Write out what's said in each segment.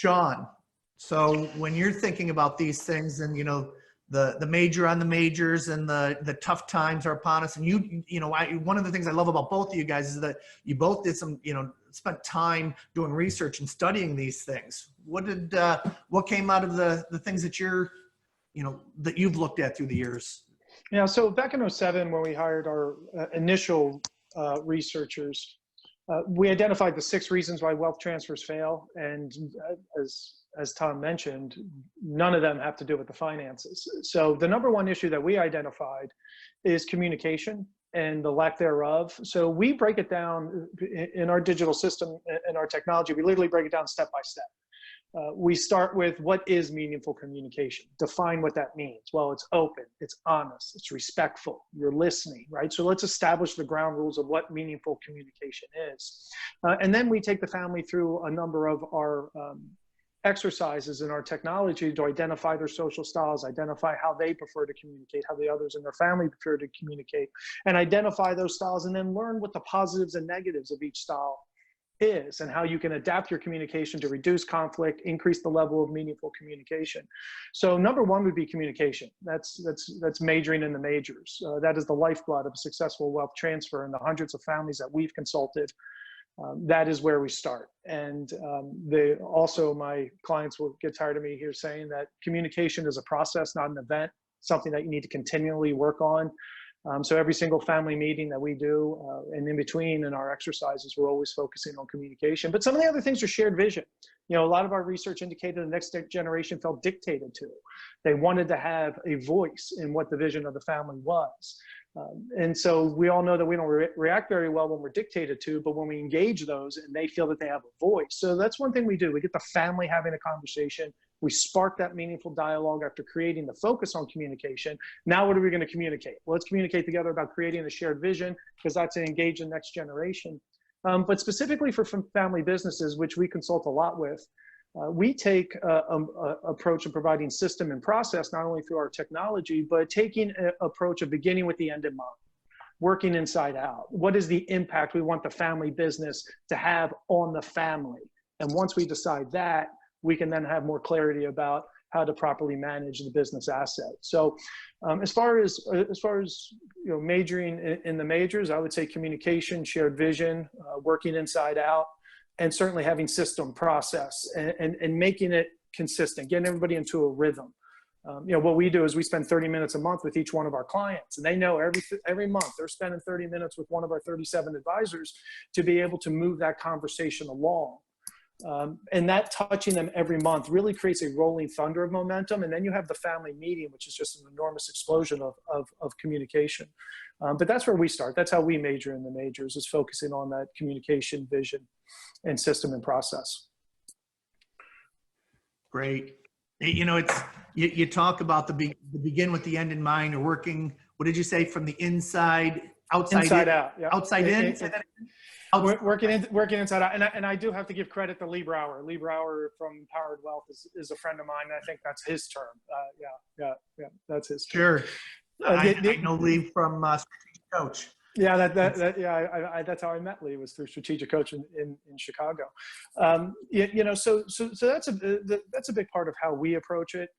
Shawn, so when you're thinking about these things and, the major on the majors and the tough times are upon us, and one of the things I love about both of you guys is that you both did some, spent time doing research and studying these things. What came out of the things that that you've looked at through the years? Yeah, so back in 2007, when we hired our initial researchers, we identified the 6 reasons why wealth transfers fail. And as Tom mentioned, none of them have to do with the finances. So the number one issue that we identified is communication and the lack thereof. So we break it down in our digital system, in our technology, we literally break it down step by step. We start with what is meaningful communication. Define what that means. Well, it's open, it's honest, it's respectful, you're listening, right? So let's establish the ground rules of what meaningful communication is. And then we take the family through a number of our exercises in our technology to identify their social styles, identify how they prefer to communicate, how the others in their family prefer to communicate, and identify those styles, and then learn what the positives and negatives of each style is and how you can adapt your communication to reduce conflict, increase the level of meaningful communication. So number one would be communication. That's majoring in the majors. That is the lifeblood of a successful wealth transfer, and the hundreds of families that we've consulted. That is where we start. And also my clients will get tired of me here saying that communication is a process, not an event, something that you need to continually work on. So every single family meeting that we do, and in between in our exercises, we're always focusing on communication. But some of the other things are shared vision. A lot of our research indicated the next generation felt dictated to. They wanted to have a voice in what the vision of the family was. And so we all know that we don't react very well when we're dictated to, but when we engage those and they feel that they have a voice. So that's one thing we do. We get the family having a conversation. We spark that meaningful dialogue after creating the focus on communication. Now, what are we going to communicate? Well, let's communicate together about creating a shared vision, because that's to engage the next generation. But specifically for family businesses, which we consult a lot with, we take an approach of providing system and process, not only through our technology, but taking an approach of beginning with the end in mind, working inside out. What is the impact we want the family business to have on the family? And once we decide that, we can then have more clarity about how to properly manage the business asset. So as far as majoring in the majors, I would say communication, shared vision, working inside out, and certainly having system process and making it consistent, getting everybody into a rhythm. What we do is we spend 30 minutes a month with each one of our clients, and they know every month they're spending 30 minutes with one of our 37 advisors to be able to move that conversation along. And that touching them every month really creates a rolling thunder of momentum. And then you have the family meeting, which is just an enormous explosion of communication. But that's where we start. That's how we major in the majors, is focusing on that communication, vision, and system and process. Great. You talk about the begin with the end in mind, or working, what did you say, from the inside out? Yeah. Outside in? Working inside out. And I do have to give credit to Lee Brower. Lee Brower from Powered Wealth is a friend of mine. I think that's his term. Yeah, that's his term. Sure. I know Lee from Strategic Coach. Yeah, that's how I met Lee, was through Strategic Coach in Chicago. So that's a big part of how we approach it.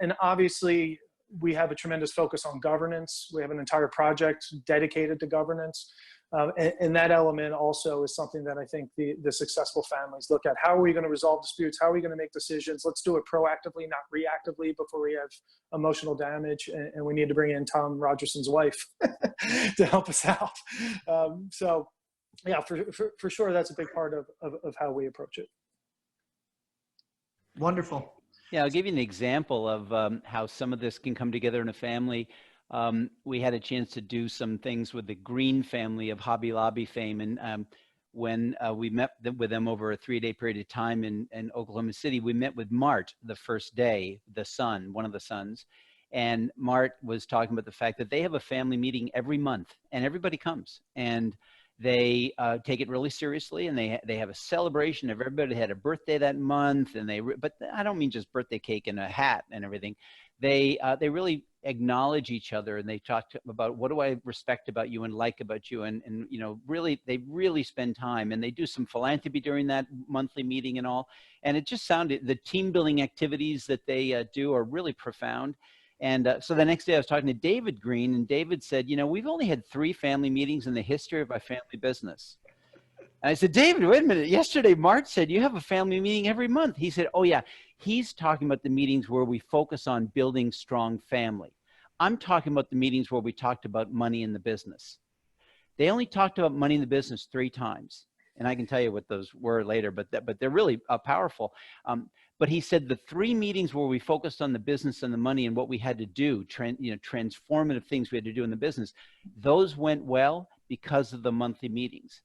And obviously, we have a tremendous focus on governance. We have an entire project dedicated to governance. And that element also is something that I think the successful families look at. How are we going to resolve disputes? How are we going to make decisions? Let's do it proactively, not reactively, before we have emotional damage. And we need to bring in Tom Rogerson's wife to help us out. So yeah, for sure, that's a big part of how we approach it. Wonderful. Yeah, I'll give you an example of how some of this can come together in a family. We had a chance to do some things with the Green family of Hobby Lobby fame. And when we met with them over a 3-day period of time in Oklahoma City, we met with Mart the first day, the son, one of the sons. And Mart was talking about the fact that they have a family meeting every month, and everybody comes. And they take it really seriously, and they have a celebration of everybody had a birthday that month. And but I don't mean just birthday cake and a hat and everything. they really acknowledge each other, and they talk about what do I respect about you and like about you, and you know, really they really spend time, and they do some philanthropy during that monthly meeting and all. And it just sounded, the team building activities that they do are really profound. And so the next day I was talking to David Green, and David said, you know, we've only had 3 family meetings in the history of our family business. And I said, David, wait a minute. Yesterday, Mark said you have a family meeting every month. He said, oh yeah, he's talking about the meetings where we focus on building strong family. I'm talking about the meetings where we talked about money in the business. They only talked about money in the business 3 times. And I can tell you what those were later, but they're really powerful. But he said the 3 meetings where we focused on the business and the money and what we had to do, transformative things we had to do in the business, those went well because of the monthly meetings.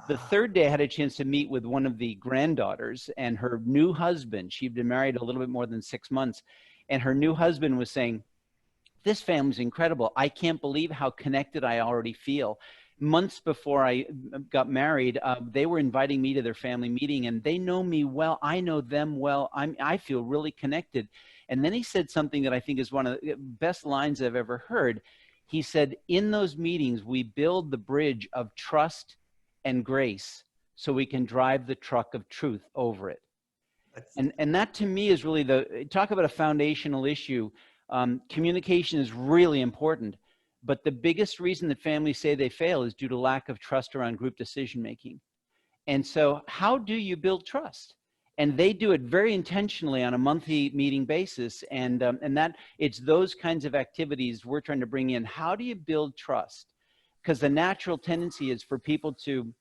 The 3rd day, I had a chance to meet with one of the granddaughters and her new husband. She'd been married a little bit more than 6 months. And her new husband was saying, this family's incredible. I can't believe how connected I already feel. Months before I got married, they were inviting me to their family meeting, and they know me well. I know them well. I feel really connected. And then he said something that I think is one of the best lines I've ever heard. He said, in those meetings, we build the bridge of trust and grace so we can drive the truck of truth over it. And that to me is really talk about a foundational issue. Communication is really important, but the biggest reason that families say they fail is due to lack of trust around group decision-making. And so how do you build trust? And they do it very intentionally on a monthly meeting basis. And that it's those kinds of activities we're trying to bring in. How do you build trust? Because the natural tendency is for people to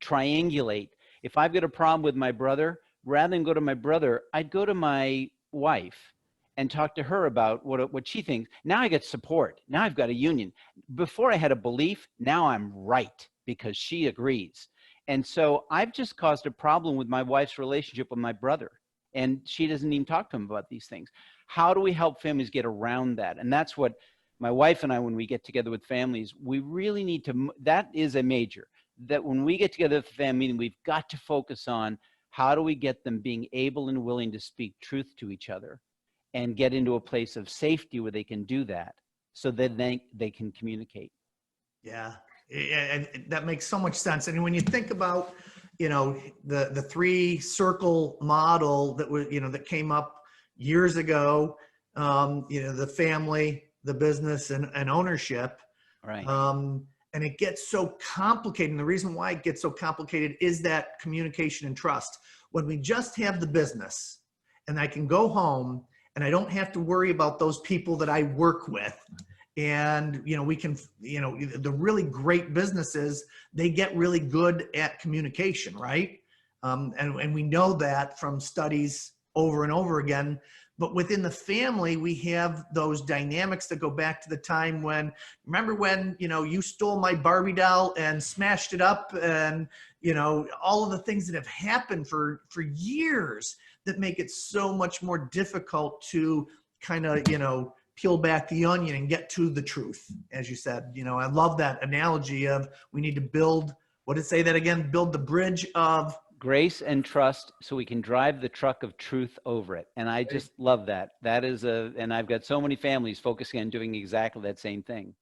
triangulate. If I've got a problem with my brother, rather than go to my brother, I'd go to my wife and talk to her about what she thinks. Now I get support. Now I've got a union. Before I had a belief, now I'm right because she agrees. And so I've just caused a problem with my wife's relationship with my brother, and she doesn't even talk to him about these things. How do we help families get around that? And that's what my wife and I, when we get together with families, we really need to, that is a major, that when we get together at the family meeting, we've got to focus on how do we get them being able and willing to speak truth to each other and get into a place of safety where they can do that so that they can communicate. Yeah, and that makes so much sense. And when you think about, you know, the 3 circle model that was, you know, that came up years ago, you know, the family, the business, and ownership. Right. And it gets so complicated. And the reason why it gets so complicated is that communication and trust. When we just have the business and I can go home and I don't have to worry about those people that I work with. And, you know, we can, you know, the really great businesses, they get really good at communication, right? And we know that from studies over and over again. But within the family, we have those dynamics that go back to the time when, remember when, you know, you stole my Barbie doll and smashed it up, and, you know, all of the things that have happened for years that make it so much more difficult to kind of, you know, peel back the onion and get to the truth. As you said, you know, I love that analogy of we need to build, what did it say that again? Build the bridge of grace and trust so we can drive the truck of truth over it. And I just love that. That is and I've got so many families focusing on doing exactly that same thing.